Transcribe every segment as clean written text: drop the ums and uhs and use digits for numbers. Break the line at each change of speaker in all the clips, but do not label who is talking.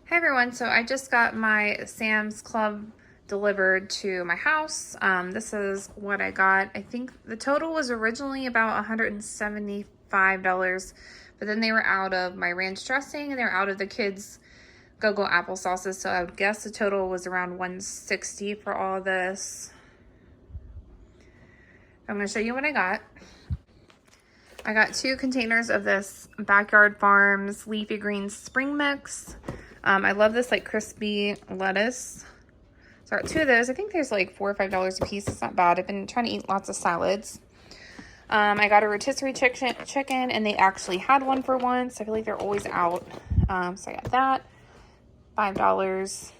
Hey everyone, so I just got my Sam's Club delivered to my house. This is what I got. I think the total was originally about $175, but then they were out of my ranch dressing and they were out of the kids' go-go applesauces, so I would guess the total was around $160 for all this. I'm going to show you what I got. I got 2 containers of this Backyard Farms Leafy Greens Spring Mix. I love this like crispy lettuce. So I got 2 of those. I think there's like $4 or $5 a piece. It's not bad. I've been trying to eat lots of salads. I got a rotisserie chicken and they actually had one for once. I feel like they're always out. So I got that. $5.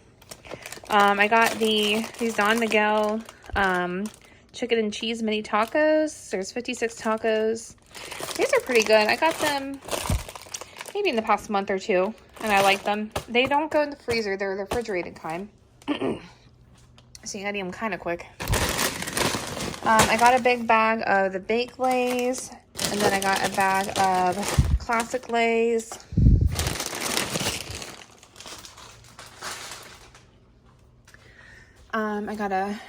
I got these Don Miguel chicken and cheese mini tacos. There's 56 tacos. These are pretty good. I got them maybe in the past month or 2. And I like them. They don't go in the freezer. They're the refrigerated kind. So you gotta eat them kind of quick. I got a big bag of the baked Lays. And then I got a bag of classic Lays. I got a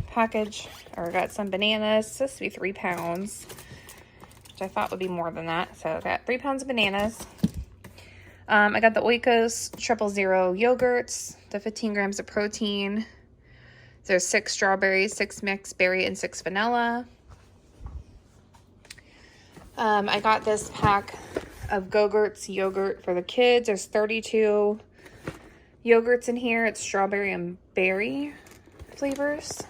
package, or got some bananas. It's supposed to be 3 pounds. Which I thought would be more than that. So I got 3 pounds of bananas. I got the Oikos 000 yogurts, the 15 grams of protein. There's 6 strawberries, 6 mixed berry, and 6 vanilla. I got this pack of Go-Gurts yogurt for the kids. There's 32 yogurts in here. It's strawberry and berry flavors.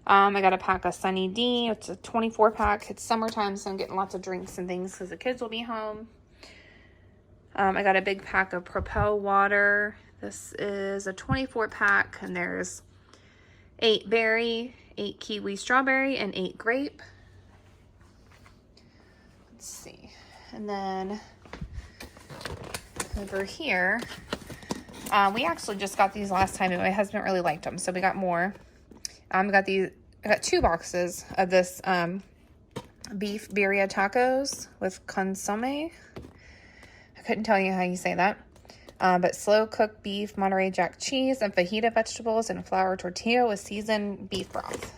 I got a pack of Sunny D. It's a 24 pack. It's summertime, so I'm getting lots of drinks and things because the kids will be home. I got a big pack of Propel water. This is a 24 pack, and there's 8 berry, 8 kiwi strawberry, and 8 grape. Let's see. And then over here, we actually just got these last time, and my husband really liked them, so we got more. I got 2 boxes of this beef birria tacos with consomme. I couldn't tell you how you say that. But slow cooked beef, Monterey Jack cheese, and fajita vegetables and flour tortilla with seasoned beef broth.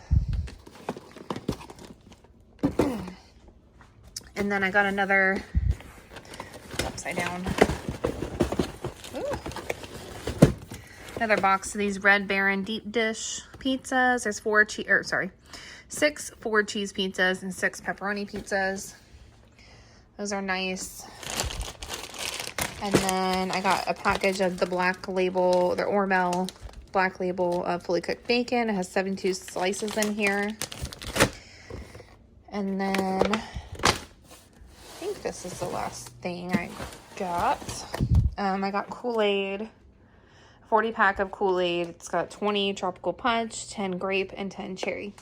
And then I got another upside down. Ooh. Another box of these Red Baron deep dish pizzas. There's 6 4-cheese pizzas and 6 pepperoni pizzas. Those are nice. And then I got a package of the Black Label, the Hormel Black Label fully cooked bacon. It has 72 slices in here. And then I think this is the last thing I got. I got Kool-Aid, 40 pack of Kool-Aid. It's got 20 tropical punch, 10 grape, and 10 cherry.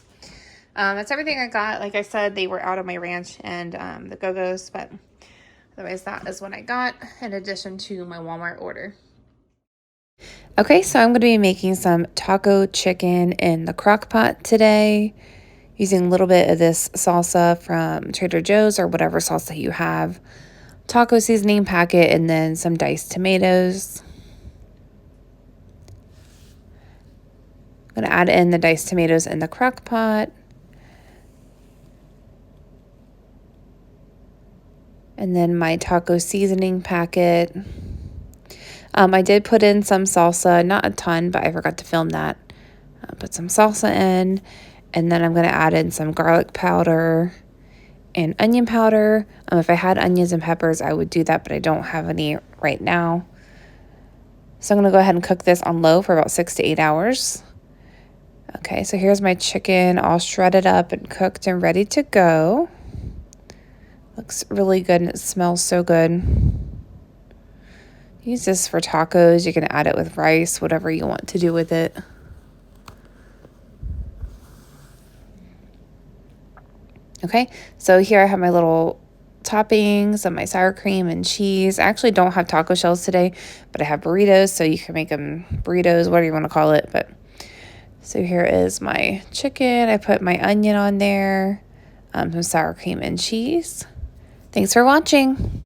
That's everything I got. Like I said, they were out of my ranch and the Go-Go's, but otherwise, that is what I got in addition to my Walmart order. Okay, so I'm going to be making some taco chicken in the crock pot today, using a little bit of this salsa from Trader Joe's or whatever salsa you have, taco seasoning packet, and then some diced tomatoes. I'm going to add in the diced tomatoes in the crock pot. And then my taco seasoning packet. I did put in some salsa, not a ton, but I forgot to film that. Put some salsa in, and then I'm going to add in some garlic powder and onion powder. If I had onions and peppers, I would do that, but I don't have any right now. So I'm going to go ahead and cook this on low for about 6 to 8 hours. Okay, so here's my chicken all shredded up and cooked and ready to go. Looks really good and it smells so good. Use this for tacos. You can add it with rice, whatever you want to do with it. Okay, so here I have my little toppings of my sour cream and cheese. I actually don't have taco shells today, but I have burritos, so you can make them burritos, whatever you want to call it. But so here is my chicken. I put my onion on there, some sour cream and cheese. Thanks for watching.